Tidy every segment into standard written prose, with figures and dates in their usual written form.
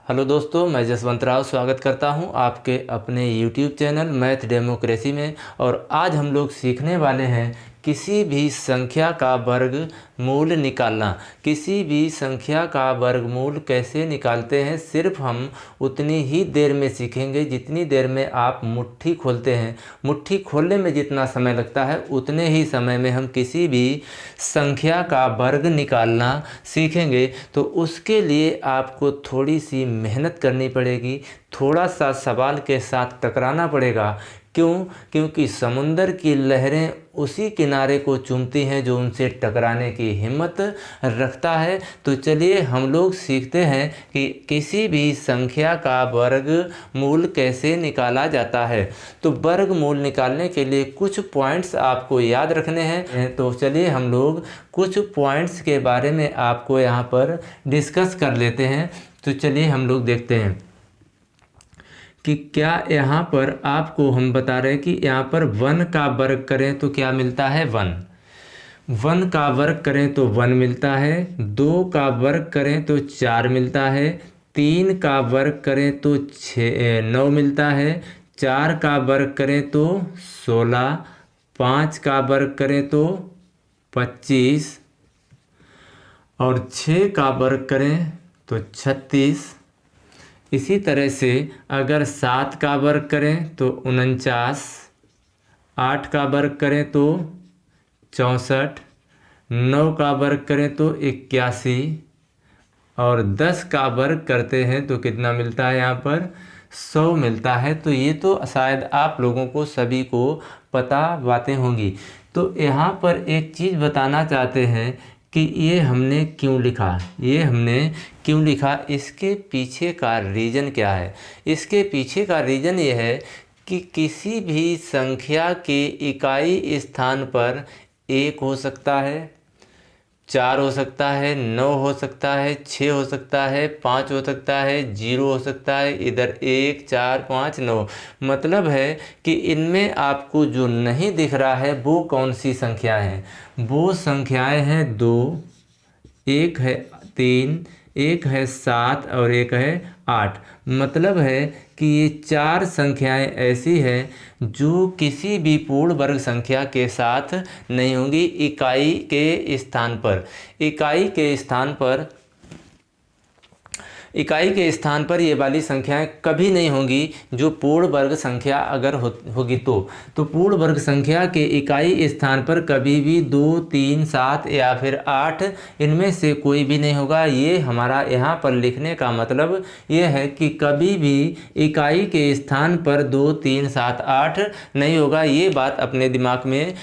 Hello दोस्तों, मैं जसवंत राव स्वागत करता हूं आपके अपने YouTube चैनल मैथ डेमोक्रेसी में। और आज हम लोग सीखने वाले हैं किसी भी संख्या का वर्गमूल निकालना। किसी भी संख्या का वर्गमूल कैसे निकालते हैं सिर्फ हम उतनी ही देर में सीखेंगे जितनी देर में आप मुट्ठी खोलते हैं। मुट्ठी खोलने में जितना समय लगता है उतने ही समय में हम किसी भी संख्या का वर्ग निकालना सीखेंगे। तो उसके लिए आपको थोड़ी सी मेहनत करनी पड़ेगी, थोड़ा सा सवाल के साथ टकराना पड़ेगा। क्यों? क्योंकि समुंदर की लहरें उसी किनारे को चूमती हैं जो उनसे टकराने की हिम्मत रखता है। तो चलिए हम लोग सीखते हैं कि किसी भी संख्या का वर्गमूल कैसे निकाला जाता है। तो वर्गमूल निकालने के लिए कुछ पॉइंट्स आपको याद रखने हैं। तो चलिए हम लोग कुछ पॉइंट्स के बारे में आपको यहाँ पर डिस्कस कर लेते हैं। तो चलिए हम लोग देखते हैं कि क्या यहाँ पर आपको हम बता रहे हैं कि यहाँ पर 1 का वर्ग करें तो क्या मिलता है 1 का वर्ग करें तो 1 मिलता है। 2 का वर्ग करें तो 4 मिलता है। 3 का वर्ग करें तो 9 मिलता है। 4 का वर्ग करें तो 16। 5 का वर्ग करें तो 25 और 6 का वर्ग करें तो 36। इसी तरह से अगर 7 का वर्ग करें तो 49, 8 का वर्ग करें तो 64, 9 का वर्ग करें तो 81 और 10 का वर्ग करते हैं तो कितना मिलता है यहाँ पर 100 मिलता है। तो ये तो शायद आप लोगों को सभी को पता बातें होंगी। तो यहाँ पर एक चीज़ बताना चाहते हैं कि ये हमने क्यों लिखा, इसके पीछे का रीज़न क्या है। इसके पीछे का रीज़न ये है कि किसी भी संख्या के इकाई स्थान पर 1 हो सकता है, 4 हो सकता है, 9 हो सकता है, 6 हो सकता है, 5 हो सकता है, 0 हो सकता है। इधर 1, 4, 5, 9 मतलब है कि इनमें आपको जो नहीं दिख रहा है वो कौन सी संख्याएं हैं। वो संख्याएं हैं 2, 1 है 3, 1 है 7 और 1 है 8। मतलब है कि ये 4 संख्याएं ऐसी हैं जो किसी भी पूर्ण वर्ग संख्या के साथ नहीं होंगी। इकाई के स्थान पर ये वाली संख्याएं कभी नहीं होंगी जो पूर्ण वर्ग संख्या अगर होगी तो पूर्ण वर्ग संख्या के इकाई स्थान पर कभी भी 2, 3, 7 या फिर 8 इनमें से कोई भी नहीं होगा। ये हमारा यहाँ पर लिखने का मतलब ये है कि कभी भी इकाई के स्थान पर 2, 3, 7, 8 नहीं होगा। ये बात अपने दिमाग में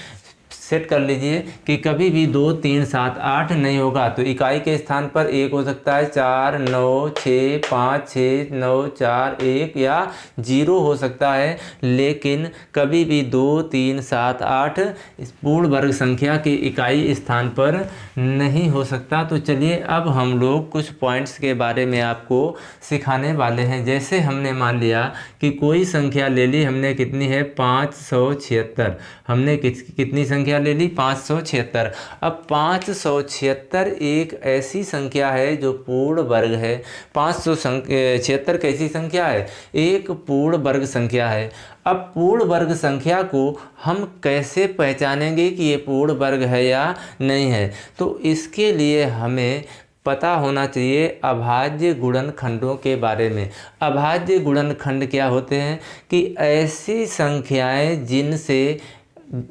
सेट कर लीजिए कि कभी भी 2, 3, 7, 8 नहीं होगा। तो इकाई के स्थान पर 1 हो सकता है, 4, 9, 6, 5, 6, 9, 4, 1 या 0 हो सकता है। लेकिन कभी भी 2, 3, 7, 8 इस पूर्ण वर्ग संख्या के इकाई स्थान पर नहीं हो सकता। तो चलिए अब हम लोग कुछ पॉइंट्स के बारे में आपको सिखाने वाले हैं। जैसे हमने मान लिया कि कोई संख्या ले ली हमने, कितनी है 576। हमने कितनी संख्या ले ली 576। अब 576 एक ऐसी संख्या है जो पूर्ण वर्ग है। 576 कैसी संख्या है? एक पूर्ण वर्ग संख्या है। अब पूर्ण वर्ग संख्या को हम कैसे पहचानेंगे कि ये पूर्ण वर्ग है या नहीं है? तो इसके लिए हमें पता होना चाहिए अभाज्य गुणनखंडों के बारे में। अभाज्य गुणनखंड क्या होते हैं कि ऐसी संख्याएं जिनसे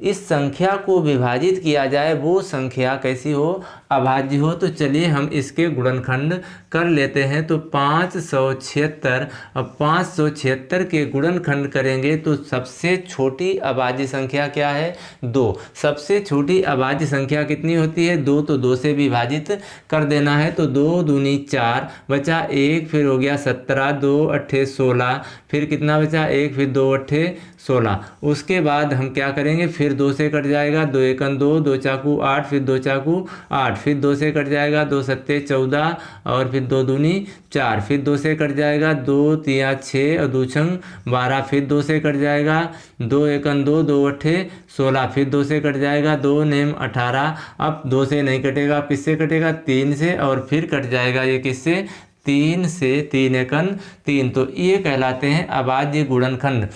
इस संख्या को विभाजित किया जाए वो संख्या कैसी हो? अभाज्य हो। तो चलिए हम इसके गुणनखंड कर लेते हैं। तो 576, अब 576 के गुणनखंड करेंगे तो सबसे छोटी अभाज्य संख्या क्या है? 2। सबसे छोटी अभाज्य संख्या कितनी होती है? 2। तो 2 से विभाजित कर देना है। तो 2 दूनी 4 बचा 1, फिर हो गया 17, 2 अट्ठे 16, फिर कितना बचा 1, फिर 2 अट्ठे 16। उसके बाद हम क्या करेंगे? फिर 2 से कट जाएगा, 2 एकन 2, 2 चाकू 8, फिर 2 चाकू 8, फिर 2 से कट जाएगा, 2 सत्ते 14 और फिर 2 दूनी 4, फिर 2 से कट जाएगा, 2 तिया 6 और 2 छंग 12, फिर 2 से कट जाएगा, 2 एकन 2, 2 अट्ठे 16, फिर 2 से कट जाएगा, 2 नेम 18। अब 2 से नहीं कटेगा, किससे कटेगा? 3 से, और फिर कट जाएगा ये किससे? 3 से 3 एकन 3, तो ये कहलाते हैं अभाज्य गुणनखंड।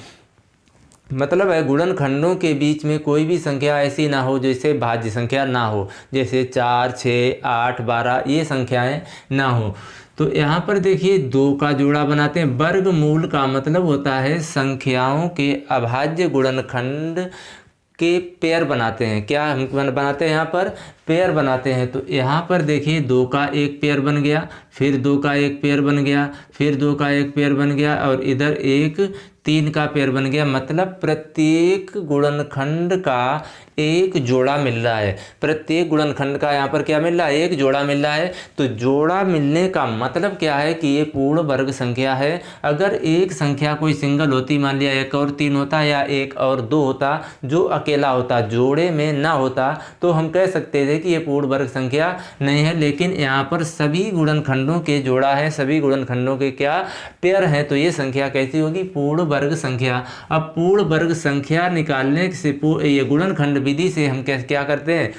मतलब है गुणनखंडों के बीच में कोई भी संख्या ऐसी ना हो जैसे भाज्य संख्या ना हो, जैसे 4, 6, 8, 12 ये संख्याएं ना हो। तो यहाँ पर देखिए 2 का जोड़ा बनाते हैं। वर्गमूल का मतलब होता है संख्याओं के अभाज्य गुणनखंड के पेयर बनाते हैं। क्या हम बनाते हैं? यहाँ पर पेयर बनाते हैं। तो यहाँ पर देखिए 2 का एक पेयर बन गया, फिर 2 का एक पेयर बन गया, फिर 2 का एक पेयर बन गया, और इधर एक 3 का पेयर बन गया। मतलब प्रत्येक गुणनखंड का एक जोड़ा मिल रहा है। प्रत्येक गुणनखंड का यहाँ पर क्या मिल रहा है? एक जोड़ा मिल रहा है। तो जोड़ा मिलने का मतलब क्या है कि ये पूर्ण वर्ग संख्या है। अगर एक संख्या कोई सिंगल होती, मान लिया 1 और 3 होता या 1 और 2 होता, जो अकेला होता, जोड़े में ना होता, तो हम कह सकते थे कि ये पूर्ण वर्ग संख्या नहीं है। लेकिन यहाँ पर सभी गुणनखंडों के जोड़ा है, सभी गुणनखंडों के क्या पेयर हैं, तो ये संख्या कैसी होगी? पूर्ण वर्ग संख्या। अब पूर्ण वर्ग संख्या निकालने से ये गुणनखंड विधि से हम क्या करते हैं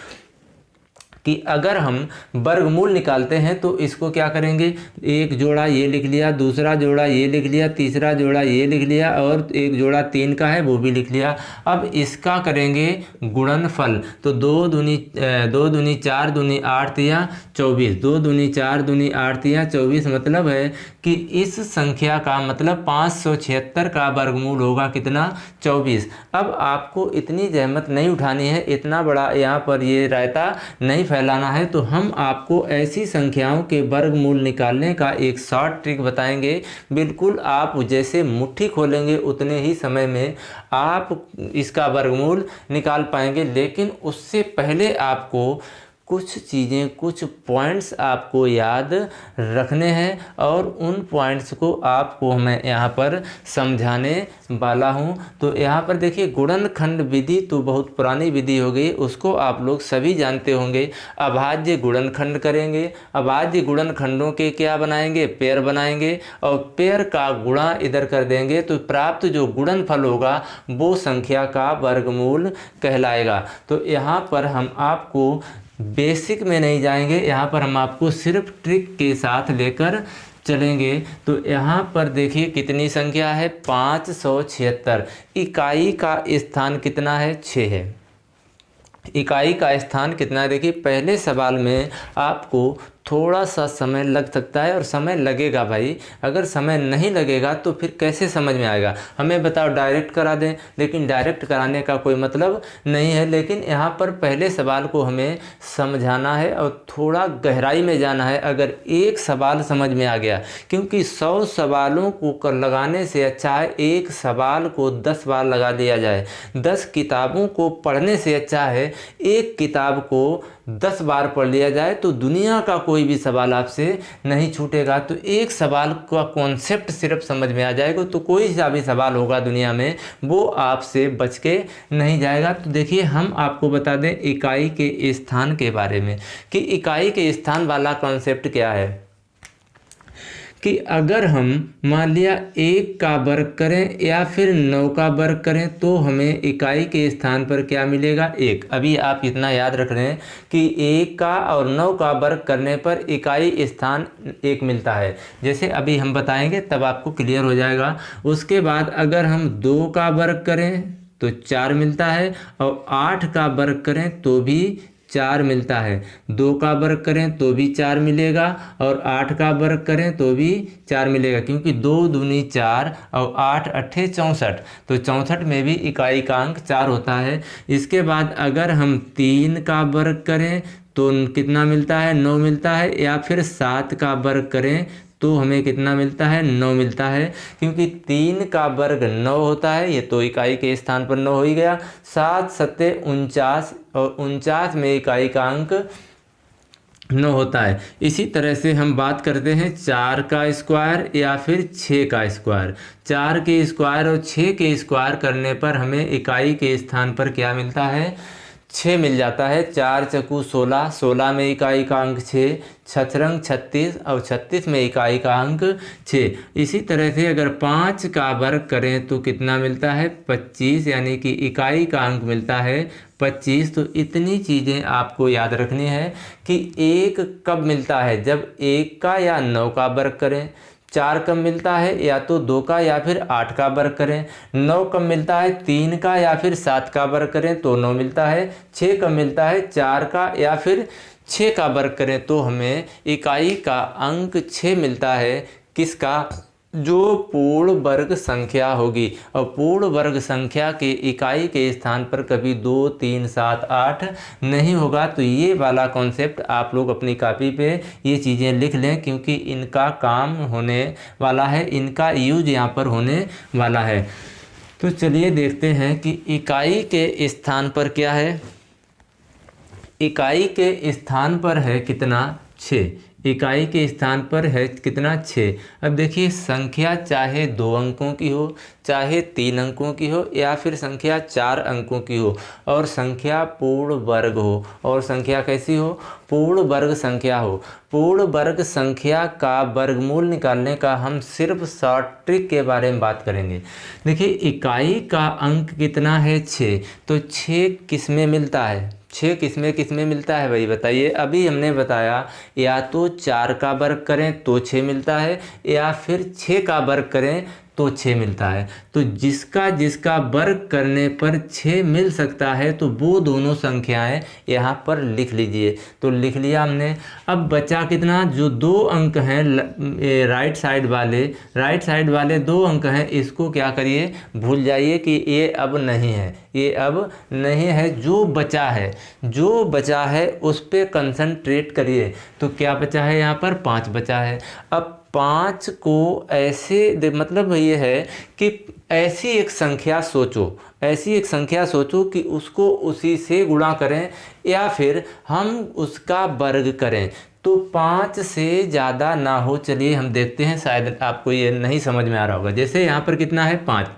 कि अगर हम वर्गमूल निकालते हैं तो इसको क्या करेंगे? एक जोड़ा ये लिख लिया, दूसरा जोड़ा ये लिख लिया, तीसरा जोड़ा ये लिख लिया, और एक जोड़ा 3 का है वो भी लिख लिया। अब इसका करेंगे गुणनफल। तो 2 दूनी 4 दूनी 8 या 24, 2 दूनी 4 दूनी 8 या 24। मतलब है कि इस संख्या का मतलब 576 का वर्गमूल होगा कितना? 24। अब आपको इतनी जहमत नहीं उठानी है, इतना बड़ा यहाँ पर ये रायता नहीं फैलाना है। तो हम आपको ऐसी संख्याओं के वर्गमूल निकालने का एक शॉर्ट ट्रिक बताएंगे। बिल्कुल आप जैसे मुट्ठी खोलेंगे उतने ही समय में आप इसका वर्गमूल निकाल पाएंगे। लेकिन उससे पहले आपको कुछ चीज़ें, कुछ पॉइंट्स आपको याद रखने हैं, और उन पॉइंट्स को आपको मैं यहाँ पर समझाने वाला हूँ। तो यहाँ पर देखिए गुणनखंड विधि तो बहुत पुरानी विधि हो गई, उसको आप लोग सभी जानते होंगे। अभाज्य गुणनखंड करेंगे, अभाज्य गुणनखंडों के क्या बनाएंगे? पेयर बनाएंगे, और पेयर का गुणा इधर कर देंगे, तो प्राप्त जो गुणनफल होगा वो संख्या का वर्गमूल कहलाएगा। तो यहाँ पर हम आपको बेसिक में नहीं जाएंगे, यहाँ पर हम आपको सिर्फ ट्रिक के साथ लेकर चलेंगे। तो यहाँ पर देखिए कितनी संख्या है? 576। इकाई का स्थान कितना है? 6 है। इकाई का स्थान कितना है? देखिए पहले सवाल में आपको थोड़ा सा समय लग सकता है, और समय लगेगा भाई। अगर समय नहीं लगेगा तो फिर कैसे समझ में आएगा? हमें बताओ डायरेक्ट करा दें, लेकिन डायरेक्ट कराने का कोई मतलब नहीं है। लेकिन यहाँ पर पहले सवाल को हमें समझाना है और थोड़ा गहराई में जाना है। अगर एक सवाल समझ में आ गया, क्योंकि 100 सवालों को लगाने से अच्छा है एक सवाल को 10 बार लगा दिया जाए। 10 किताबों को पढ़ने से अच्छा है एक किताब को 10 बार पढ़ लिया जाए, तो दुनिया का कोई भी सवाल आपसे नहीं छूटेगा। तो एक सवाल का कॉन्सेप्ट सिर्फ समझ में आ जाएगा तो कोई सा भी सवाल होगा दुनिया में वो आपसे बच के नहीं जाएगा। तो देखिए हम आपको बता दें इकाई के स्थान के बारे में, कि इकाई के स्थान वाला कॉन्सेप्ट क्या है। कि अगर हम मान लिया 1 का वर्ग करें या फिर 9 का वर्ग करें तो हमें इकाई के स्थान पर क्या मिलेगा? 1। अभी आप इतना याद रख रहे हैं कि 1 का और 9 का वर्ग करने पर इकाई स्थान 1 मिलता है। जैसे अभी हम बताएंगे तब आपको क्लियर हो जाएगा। उसके बाद अगर हम 2 का वर्ग करें तो 4 मिलता है, और 8 का वर्ग करें तो भी 4 मिलता है। 2 का वर्ग करें तो भी 4 मिलेगा, और 8 का वर्ग करें तो भी 4 मिलेगा, क्योंकि 2 दूनी 4 और 8 अट्ठे 64। तो 64 में भी इकाई का अंक 4 होता है। इसके बाद अगर हम 3 का वर्ग करें तो कितना मिलता है? 9 मिलता है, या फिर 7 का वर्ग करें तो हमें कितना मिलता है? 9 मिलता है, क्योंकि 3 का वर्ग 9 होता है। ये तो इकाई के स्थान पर 9 हो ही गया। 7 सत्ते 49, और 49 में इकाई का अंक 9 होता है। इसी तरह से हम बात करते हैं 4 का स्क्वायर या फिर 6 का स्क्वायर। 4 के स्क्वायर और 6 के स्क्वायर करने पर हमें इकाई के स्थान पर क्या मिलता है? 6 मिल जाता है। 4 चक्कू 16, 16 में इकाई का अंक 6, छछरंग 36 और 36 में इकाई का अंक 6। इसी तरह से अगर 5 का वर्ग करें तो कितना मिलता है 25, यानी कि इकाई का अंक मिलता है 25। तो इतनी चीज़ें आपको याद रखनी है कि 1 कब मिलता है, जब 1 का या 9 का वर्ग करें। 4 कब मिलता है, या तो 2 का या फिर 8 का वर्ग करें। 9 कब मिलता है, 3 का या फिर 7 का वर्ग करें तो 9 मिलता है। 6 कब मिलता है, 4 का या फिर 6 का वर्ग करें तो हमें इकाई का अंक 6 मिलता है। किसका, जो पूर्ण वर्ग संख्या होगी। और पूर्ण वर्ग संख्या के इकाई के स्थान पर कभी 2, 3, 7, 8 नहीं होगा। तो ये वाला कॉन्सेप्ट आप लोग अपनी कॉपी पे ये चीज़ें लिख लें, क्योंकि इनका काम होने वाला है, इनका यूज यहाँ पर होने वाला है। तो चलिए देखते हैं कि इकाई के स्थान पर क्या है। इकाई के स्थान पर है कितना, 6। इकाई के स्थान पर है कितना, 6। अब देखिए संख्या चाहे 2 अंकों की हो, चाहे 3 अंकों की हो, या फिर संख्या 4 अंकों की हो, और संख्या पूर्ण वर्ग हो, और संख्या कैसी हो, पूर्ण वर्ग संख्या हो। पूर्ण वर्ग संख्या का वर्गमूल निकालने का हम सिर्फ शॉर्ट ट्रिक के बारे में बात करेंगे। देखिए इकाई का अंक कितना है, 6। तो 6 किस में मिलता है, 6 किस में मिलता है भाई बताइए। अभी हमने बताया या तो 4 का वर्ग करें तो 6 मिलता है, या फिर 6 का वर्ग करें तो 6 मिलता है। तो जिसका जिसका वर्ग करने पर 6 मिल सकता है तो वो दोनों संख्याएं यहाँ पर लिख लीजिए। तो लिख लिया हमने। अब बचा कितना, जो 2 अंक हैं राइट साइड वाले 2 अंक हैं, इसको क्या करिए, भूल जाइए कि ये अब नहीं है, ये अब नहीं है। जो बचा है उस पर कंसंट्रेट करिए। तो क्या बचा है, यहाँ पर 5 बचा है। अब 5 को ऐसे मतलब ये है कि ऐसी एक संख्या सोचो कि उसको उसी से गुणा करें या फिर हम उसका वर्ग करें। तो 5 से ज़्यादा ना हो। चलिए हम देखते हैं, शायद आपको ये नहीं समझ में आ रहा होगा। जैसे यहाँ पर कितना है 5,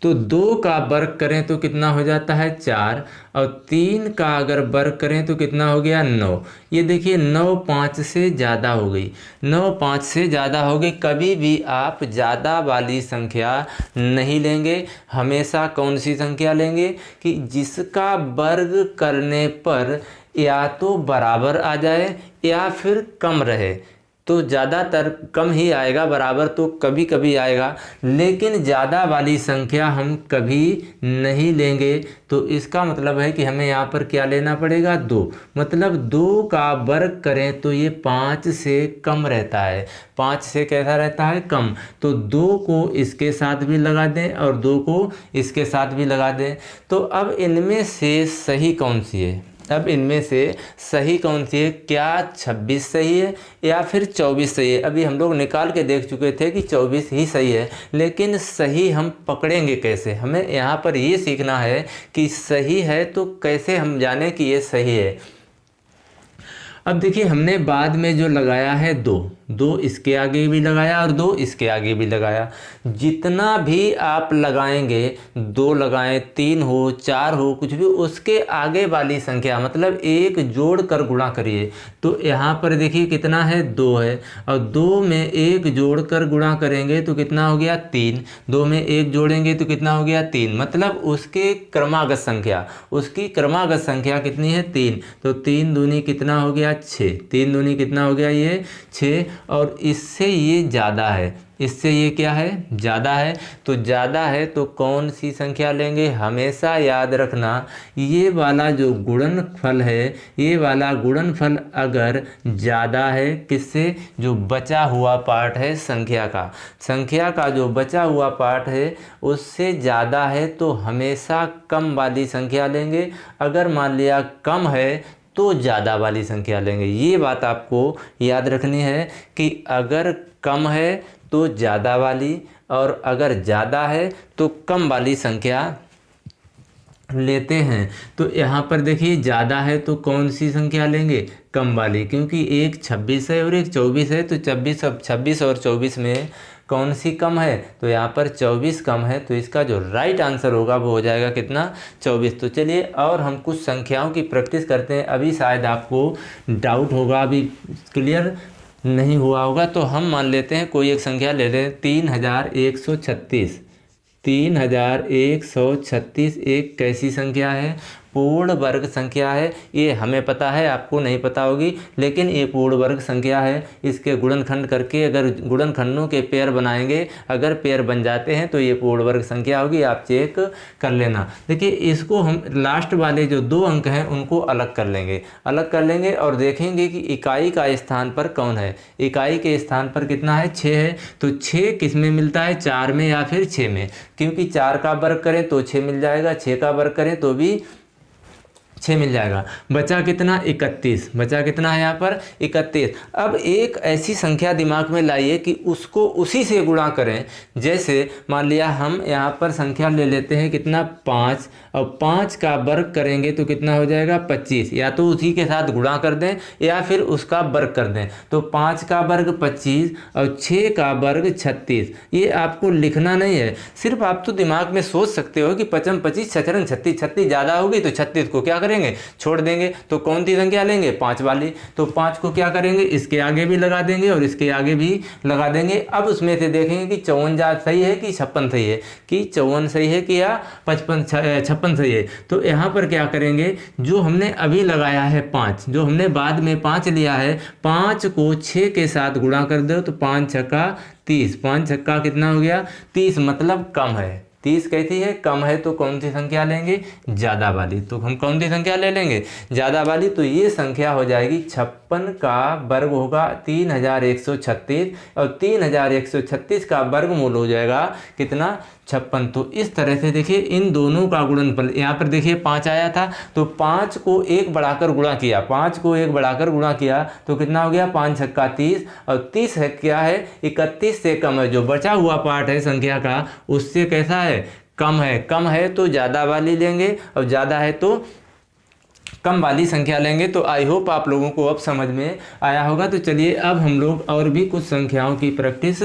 तो 2 का वर्ग करें तो कितना हो जाता है 4, और 3 का अगर वर्ग करें तो कितना हो गया 9। ये देखिए 9 5 से ज़्यादा हो गई, 9 5 से ज़्यादा हो गई। कभी भी आप ज़्यादा वाली संख्या नहीं लेंगे, हमेशा कौन सी संख्या लेंगे कि जिसका वर्ग करने पर या तो बराबर आ जाए या फिर कम रहे। तो ज़्यादातर कम ही आएगा, बराबर तो कभी कभी आएगा, लेकिन ज़्यादा वाली संख्या हम कभी नहीं लेंगे। तो इसका मतलब है कि हमें यहाँ पर क्या लेना पड़ेगा, 2। मतलब 2 का वर्ग करें तो ये 5 से कम रहता है। 5 से कैसा रहता है, कम। तो 2 को इसके साथ भी लगा दें और 2 को इसके साथ भी लगा दें। तो अब इनमें से सही कौन सी है, क्या 26 सही है या फिर 24 सही है। अभी हम लोग निकाल के देख चुके थे कि 24 ही सही है, लेकिन सही हम पकड़ेंगे कैसे। हमें यहाँ पर ये सीखना है कि सही है तो कैसे हम जाने कि ये सही है। अब देखिए हमने बाद में जो लगाया है 2 इसके आगे भी लगाया और 2 इसके आगे भी लगाया। जितना भी आप लगाएंगे, 2 लगाएं, 3 हो, 4 हो, कुछ भी, उसके आगे वाली संख्या मतलब 1 जोड़ कर गुणा करिए। तो यहाँ पर देखिए कितना है, 2 है, और 2 में 1 जोड़ कर गुणा करेंगे तो कितना हो गया 3। 2 में 1 जोड़ेंगे तो कितना हो गया 3। मतलब उसकी क्रमागत संख्या कितनी है, 3। तो 3 दूनी कितना हो गया 6, 3 दूनी कितना हो गया ये 6। और इससे ये ज़्यादा है, इससे ये क्या है, ज़्यादा है। तो ज़्यादा है तो कौन सी संख्या लेंगे, हमेशा याद रखना ये वाला जो गुणनफल है, ये वाला गुणनफल अगर ज़्यादा है किससे, जो बचा हुआ पार्ट है संख्या का जो बचा हुआ पार्ट है उससे ज़्यादा है तो हमेशा कम वाली संख्या लेंगे। अगर मान लिया कम है तो ज़्यादा वाली संख्या लेंगे। ये बात आपको याद रखनी है कि अगर कम है तो ज़्यादा वाली, और अगर ज़्यादा है तो कम वाली संख्या लेते हैं तो यहाँ पर देखिए ज़्यादा है तो कौन सी संख्या लेंगे, कम वाली, क्योंकि एक 26 है और एक 24 है, तो 26 और 24 में कौन सी कम है, तो यहाँ पर 24 कम है, तो इसका जो राइट आंसर होगा वो हो जाएगा कितना, 24। तो चलिए और हम कुछ संख्याओं की प्रैक्टिस करते हैं। अभी शायद आपको डाउट होगा, अभी क्लियर नहीं हुआ होगा, तो हम मान लेते हैं कोई एक संख्या ले लें, 3136। 3136 एक कैसी संख्या है, पूर्ण वर्ग संख्या है। ये हमें पता है, आपको नहीं पता होगी, लेकिन ये पूर्ण वर्ग संख्या है। इसके गुणनखंड करके अगर गुणनखंडों के पेयर बनाएंगे, अगर पेयर बन जाते हैं तो ये पूर्ण वर्ग संख्या होगी, आप चेक कर लेना। देखिए इसको हम लास्ट वाले जो 2 अंक हैं उनको अलग कर लेंगे और देखेंगे कि इकाई का स्थान पर कौन है। इकाई के स्थान पर कितना है, 6 है, तो 6 किस में मिलता है, 4 में या फिर 6 में, क्योंकि 4 का वर्ग करें तो 6 मिल जाएगा, 6 का वर्ग करें तो भी 6 मिल जाएगा। बचा कितना, 31। बचा कितना है यहाँ पर, 31। अब एक ऐसी संख्या दिमाग में लाइए कि उसको उसी से गुणा करें। जैसे मान लिया हम यहाँ पर संख्या ले लेते हैं कितना, 5, और 5 का वर्ग करेंगे तो कितना हो जाएगा, 25। या तो उसी के साथ गुणा कर दें या फिर उसका वर्ग कर दें। तो 5 का वर्ग 25 और 6 का वर्ग 36। ये आपको लिखना नहीं है, सिर्फ आप तो दिमाग में सोच सकते हो कि 55 25 छछरन 36, 36 ज़्यादा होगी तो 36 को क्या करेंगे, छोड़ देंगे। तो कौन सी संख्या लेंगे, 5 वाली। तो 5 को क्या करेंगे, इसके आगे भी लगा देंगे और इसके आगे भी लगा देंगे। अब उसमें से देखेंगे कि 54 सही है कि 56 सही है, कि 54 सही है कि या 56 सही है। तो यहाँ पर क्या करेंगे, जो हमने अभी लगाया है 5, जो हमने बाद में 5 लिया है, 5 को 6 के साथ गुणा कर दो तो 5 छक्का 30। 5 छक्का कितना हो गया, 30, मतलब कम है। 30 कैसी है, कम है, तो कौन सी संख्या लेंगे, ज़्यादा वाली। तो हम कौन सी संख्या ले लेंगे, ज़्यादा वाली। तो ये संख्या हो जाएगी 56 का वर्ग होगा 3136 और 3136 का वर्गमूल हो जाएगा कितना, 56। तो इस तरह से देखिए इन दोनों का गुणनफल, यहाँ पर देखिए 5 आया था तो 5 को 1 बढ़ाकर गुणा किया, 5 को 1 बढ़ाकर गुणा किया तो कितना हो गया, 5 छक्का 30, और 30 है क्या है, 31 से कम है। जो बचा हुआ पार्ट है संख्या का उससे कैसा है, कम है। कम है तो ज़्यादा वाली लेंगे और ज़्यादा है तो कम वाली संख्या लेंगे। तो आई होप आप लोगों को अब समझ में आया होगा। तो चलिए अब हम लोग और भी कुछ संख्याओं की प्रैक्टिस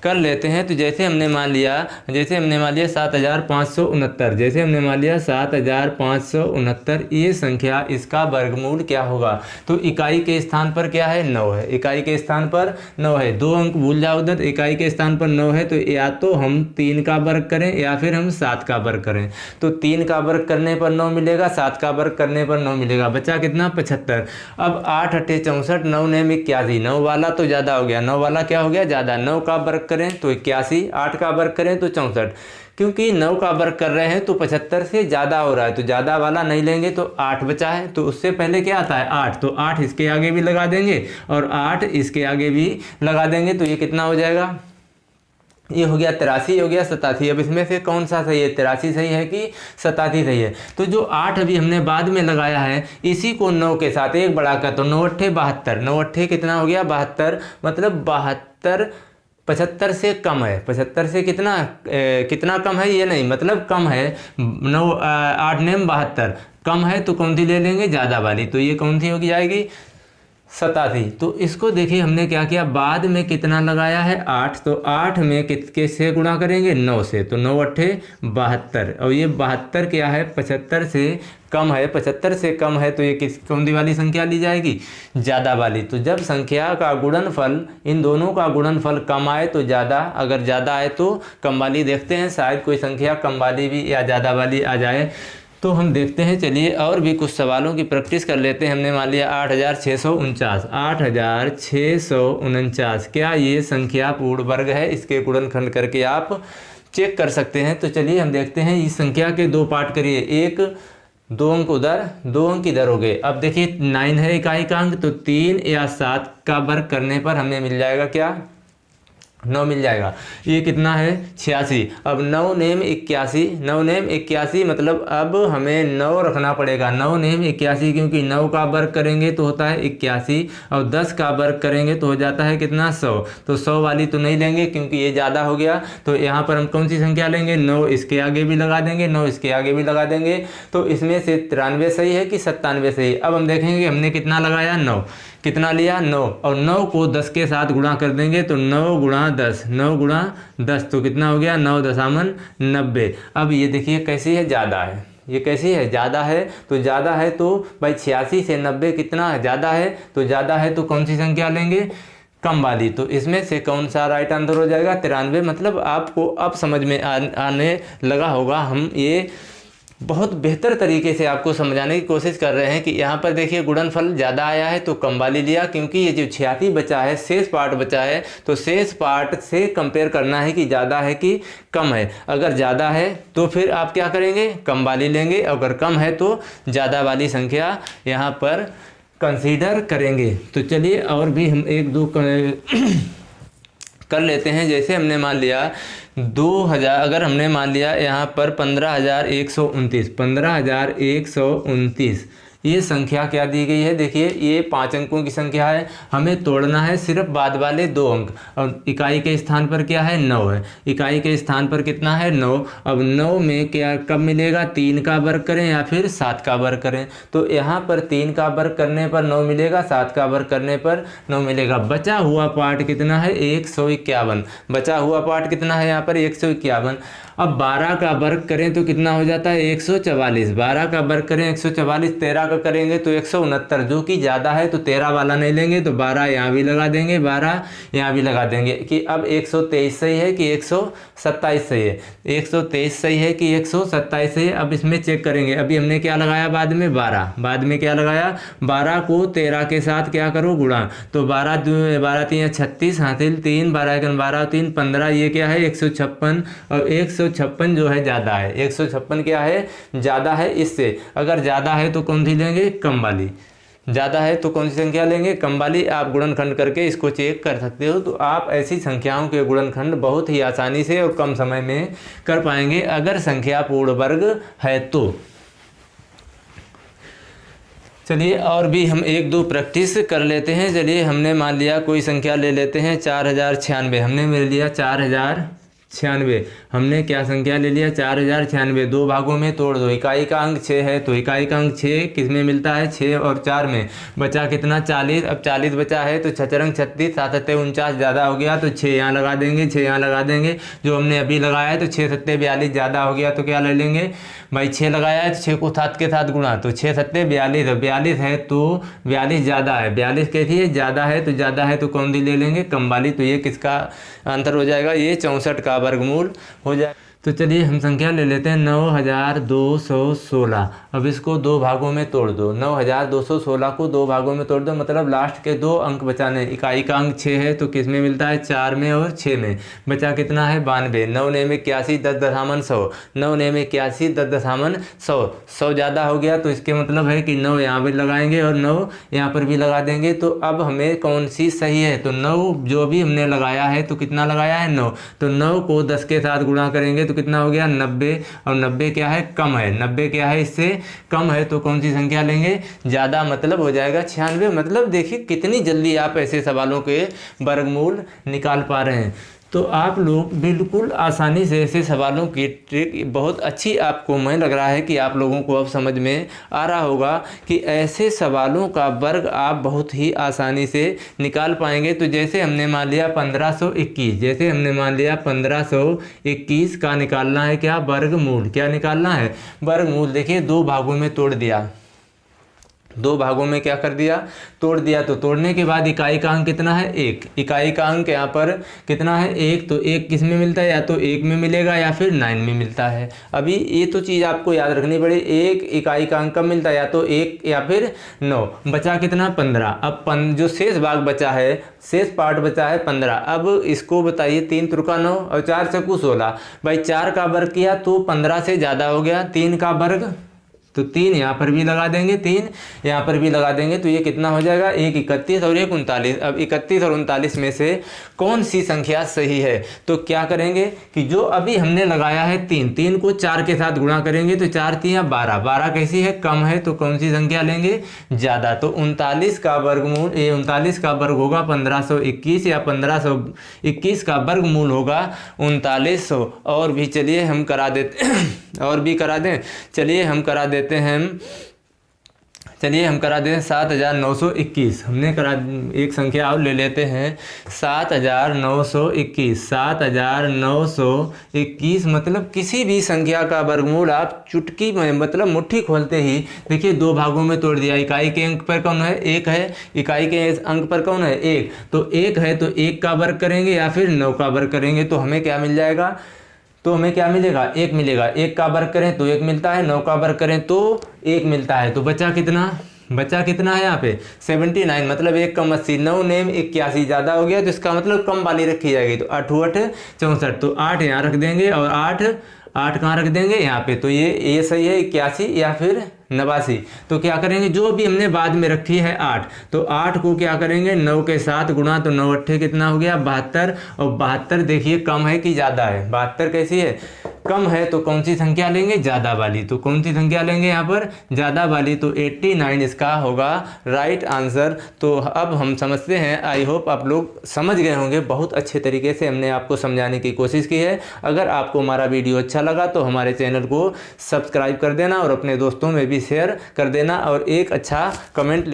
कर लेते हैं। तो जैसे हमने मान लिया 7569, जैसे हमने मान लिया 7569, ये संख्या, इसका वर्गमूल क्या होगा। तो इकाई के स्थान पर क्या है, 9 है। इकाई के स्थान पर 9 है, 2 अंक भूल जाओ उधर। इकाई के स्थान पर 9 है, तो या तो हम 3 का वर्ग करें या फिर हम 7 का वर्ग करें। तो 3 का वर्ग करने पर 9 मिलेगा, 7 का वर्ग करने पर 9 मिलेगा। बचा कितना, 75। अब 8 8 64, 9 9 81। 9 वाला तो ज़्यादा हो गया, 9 वाला क्या हो गया, ज़्यादा। 9 का वर्ग करें तो 81, 8 का वर्ग करें तो 64। क्योंकि 9 का वर्ग कर रहे हैं तो 75 से ज़्यादा हो रहा है, तो ज़्यादा वाला नहीं लेंगे। तो 8 बचा है, तो उससे पहले क्या आता है, 8। तो 8 इसके आगे भी लगा देंगे और 8 इसके आगे भी लगा देंगे। तो ये कितना हो जाएगा, ये हो गया 83, हो गया 87। अब इसमें से कौन सा सही है, 83 सही है कि 87 सही है। तो जो 8 अभी हमने बाद में लगाया है, इसी को 9 के साथ 1 बढ़ाकर, तो 9 8 72। 9 8 कितना हो गया, 72, मतलब 72 75 से कम है। 75 से कितना कम है, ये नहीं, मतलब कम है। 9 8 9 72 कम है, तो कौन सी ले लेंगे, ज़्यादा वाली। तो ये कौन सी होगी, जाएगी 87। तो इसको देखिए हमने क्या किया, बाद में कितना लगाया है, 8। तो 8 में किसके से गुणा करेंगे, 9 से। तो 9 8 72, और ये 72 क्या है, 75 से कम है। 75 से कम है तो ये कौन सी वाली संख्या ली जाएगी, ज़्यादा वाली। तो जब संख्या का गुणनफल, इन दोनों का गुणनफल कम आए तो ज़्यादा, अगर ज़्यादा आए तो कम वाली। देखते हैं शायद कोई संख्या कम वाली भी या ज़्यादा वाली आ जाए, तो हम देखते हैं। चलिए और भी कुछ सवालों की प्रैक्टिस कर लेते हैं। हमने मान लिया 8649, 8649, क्या ये संख्या पूर्ण वर्ग है। इसके गुणनखंड करके आप चेक कर सकते हैं। तो चलिए हम देखते हैं, इस संख्या के 2 पार्ट करिए, 1 2 अंक उधर, 2 अंक इधर हो गए। अब देखिए 9 है इकाई का अंक, तो 3 या 7 का वर्ग करने पर हमें मिल जाएगा क्या, 9 मिल जाएगा। ये कितना है 86। अब 9 नेम 81, 9 नेम 81 मतलब अब हमें 9 रखना पड़ेगा। 9 नेम 81 क्योंकि 9 का वर्ग करेंगे तो होता है 81 और 10 का वर्ग करेंगे तो हो जाता है कितना 100। तो 100 वाली तो नहीं लेंगे क्योंकि ये ज़्यादा हो गया। तो यहाँ पर हम कौन सी संख्या लेंगे, 9 इसके आगे भी लगा देंगे, 9 इसके आगे भी लगा देंगे। तो इसमें से 93 सही है कि 97 सही। अब हम देखेंगे हमने कितना लगाया 9, कितना लिया 9 और 9 को 10 के साथ गुणा कर देंगे तो 9 गुणा 10, 9 गुणा 10 तो कितना हो गया 9.90। अब ये देखिए कैसी है, ज़्यादा है। ये कैसी है, ज़्यादा है। तो ज़्यादा है तो भाई 86 से 90 कितना ज़्यादा है, तो ज़्यादा है तो कौन सी संख्या लेंगे, कम वाली। तो इसमें से कौन सा राइट आंसर हो जाएगा 93। मतलब आपको अब समझ में आने लगा होगा। हम ये बहुत बेहतर तरीके से आपको समझाने की कोशिश कर रहे हैं कि यहाँ पर देखिए गुणनफल ज़्यादा आया है तो कम वाली लिया, क्योंकि ये जो 86 बचा है शेष पार्ट बचा है तो शेष पार्ट से कंपेयर करना है कि ज़्यादा है कि कम है। अगर ज़्यादा है तो फिर आप क्या करेंगे, कम वाली लेंगे, अगर कम है तो ज़्यादा वाली संख्या यहाँ पर कंसीडर करेंगे। तो चलिए और भी हम एक दो कर लेते हैं। जैसे हमने मान लिया 2000, अगर हमने मान लिया यहाँ पर 15,129, 15,129 ये संख्या क्या दी गई है, देखिए ये 5 अंकों की संख्या है। हमें तोड़ना है सिर्फ बाद वाले 2 अंक और इकाई के स्थान पर क्या है 9 है, इकाई के स्थान पर कितना है 9। अब 9 में क्या कब मिलेगा, 3 का वर्ग करें या फिर 7 का वर्ग करें। तो यहाँ पर 3 का वर्ग करने पर 9 मिलेगा, 7 का वर्ग करने पर 9 मिलेगा। बचा हुआ पार्ट कितना है 151, बचा हुआ पार्ट कितना है यहाँ पर 151। अब 12 का वर्ग करें तो कितना हो जाता है 144, 12 का वर्ग करें 144, 13 का करेंगे तो 169, जो कि ज़्यादा है तो 13 वाला नहीं लेंगे तो 12 यहाँ भी लगा देंगे, 12 यहाँ भी लगा देंगे। कि अब 123 सही है कि 127 सही है, 123 सही है कि 127 सही है। अब इसमें चेक करेंगे, अभी हमने क्या लगाया बाद में 12, बाद में क्या लगाया 12 को 13 के साथ क्या करो गुणा, तो 12 12 3 36, हासिल 3, 12 12 3 15, ये क्या है 156 और 156 जो है ज़्यादा है, 156 क्या है ज़्यादा है इससे। अगर ज़्यादा है तो कौन सी लेंगे, कम वाली। ज़्यादा है तो कौन सी संख्या लेंगे, कम वाली। आप गुणनखंड करके इसको चेक कर सकते हो। तो आप ऐसी संख्याओं के गुणनखंड बहुत ही आसानी से और कम समय में कर पाएंगे अगर संख्या पूर्ण वर्ग है तो। चलिए और भी हम एक दो प्रैक्टिस कर लेते हैं। चलिए हमने मान लिया कोई संख्या ले लेते हैं 4096, हमने ले लिया 4096, हमने क्या संख्या ले लिया 4096, 2 भागों में तोड़ दो। इकाई का अंक 6 है तो इकाई का अंक 6 किस में मिलता है 6 और 4 में, बचा कितना 40। अब 40 बचा है तो 6 रंग 36, 7 सत्ते 49 ज़्यादा हो गया तो 6 यहाँ लगा देंगे, 6 यहाँ लगा देंगे। जो हमने अभी लगाया है तो 6 सत्ते 42 ज़्यादा हो गया तो क्या ले लेंगे भाई 6 लगाया है तो 6 को 7 के साथ गुणा, तो 6 सत्ते 42, 42 है तो 42 ज़्यादा है, 42 कैसी है ज़्यादा है, तो ज़्यादा है तो कौन सी ले लेंगे कम वाली। तो ये किसका आंसर हो जाएगा, ये 64 का वर्गमूल हो जाए। तो चलिए हम संख्या ले लेते हैं 9216। अब इसको 2 भागों में तोड़ दो, 9216 को 2 भागों में तोड़ दो, मतलब लास्ट के 2 अंक बचाने। इकाई का अंक 6 है तो किस में मिलता है 4 में और 6 में, बचा कितना है 92। 9 नेम 81, 10.100, 9 नेम 81, 10.100, 100 ज़्यादा हो गया तो इसके मतलब है कि 9 यहाँ पर लगाएंगे और 9 यहाँ पर भी लगा देंगे। तो अब हमें कौन सी सही है, तो 9 जो भी हमने लगाया है तो कितना लगाया है 9, तो 9 को 10 के साथ गुणा करेंगे तो कितना हो गया 90, और 90 क्या है कम है, 90 क्या है इससे कम है तो कौन सी संख्या लेंगे ज़्यादा, मतलब हो जाएगा 96। मतलब देखिए कितनी जल्दी आप ऐसे सवालों के वर्गमूल निकाल पा रहे हैं। तो आप लोग बिल्कुल आसानी से ऐसे सवालों की ट्रिक बहुत अच्छी, आपको मैं लग रहा है कि आप लोगों को अब समझ में आ रहा होगा कि ऐसे सवालों का वर्ग आप बहुत ही आसानी से निकाल पाएंगे। तो जैसे हमने मान लिया 1521, जैसे हमने मान लिया 1521 का निकालना है क्या वर्गमूल, क्या निकालना है वर्गमूल। देखिए 2 भागों में तोड़ दिया, 2 भागों में क्या कर दिया तोड़ दिया। तो तोड़ने के बाद इकाई का अंक कितना है 1, इकाई का अंक यहाँ पर कितना है 1, तो 1 किस में मिलता है, या तो 1 में मिलेगा या फिर 9 में मिलता है। अभी ये तो चीज़ आपको याद रखनी पड़े, 1 इकाई का अंक कब मिलता है, या तो 1 या फिर 9। बचा कितना 15। अब जो शेष भाग बचा है, शेष पार्ट बचा है 15। अब इसको बताइए 3 त्रिका 9 और 4 चक्कू 16, भाई 4 का वर्ग किया तो 15 से ज़्यादा हो गया, 3 का वर्ग तो 3 यहाँ पर भी लगा देंगे, 3 यहाँ पर भी लगा देंगे, तो ये कितना हो जाएगा, एक 31 और एक 39। अब 31 और 39 में से कौन सी संख्या सही है? तो क्या करेंगे कि जो अभी हमने लगाया है 3 को 4 के साथ गुणा करेंगे तो 4 3 12, 12 कैसी है, कम है, तो कौन सी संख्या लेंगे, ज़्यादा। तो 39 का वर्गमूल, ये 39 का वर्ग होगा 1521 या 1521 का वर्गमूल होगा 3900। और भी चलिए हम करा देते और भी करा दें, चलिए हम करा देते हैं 7921। हमने करा, एक संख्या और ले लेते हैं 7921। 7921 मतलब किसी भी संख्या का वर्गमूल आप चुटकी में, मतलब मुट्ठी खोलते ही देखिए 2 भागों में तोड़ दिया। इकाई के अंक पर कौन है, 1 है, इकाई के अंक पर कौन है, 1, तो 1 है तो 1 का वर्ग करेंगे या फिर 9 का वर्ग करेंगे, तो हमें क्या मिल जाएगा, तो हमें क्या मिलेगा, 1 मिलेगा। 1 का वर्ग करें तो 1 मिलता है, 9 का वर्ग करें तो 1 मिलता है, तो बचा कितना है यहाँ पे 79, मतलब 1 कम 80, 9 नेम 81 ज़्यादा हो गया, तो इसका मतलब कम वाली रखी जाएगी, तो 8 8 64, तो 8 यहाँ रख देंगे और 8 कहाँ रख देंगे, यहाँ पे। तो ये सही है 81 या फिर 89। तो क्या करेंगे, जो भी हमने बाद में रखी है 8, तो 8 को क्या करेंगे 9 के साथ गुणा, तो 9 8 कितना हो गया 72, और 72 देखिए कम है कि ज़्यादा है, 72 कैसी है, कम है, तो कौन सी संख्या लेंगे, ज़्यादा वाली। तो कौन सी संख्या लेंगे यहाँ पर, ज़्यादा वाली, तो 89 इसका होगा राइट आंसर। तो अब हम समझते हैं, आई होप आप लोग समझ गए होंगे, बहुत अच्छे तरीके से हमने आपको समझाने की कोशिश की है। अगर आपको हमारा वीडियो अच्छा लगा तो हमारे चैनल को सब्सक्राइब कर देना और अपने दोस्तों में भी शेयर कर देना और एक अच्छा कमेंट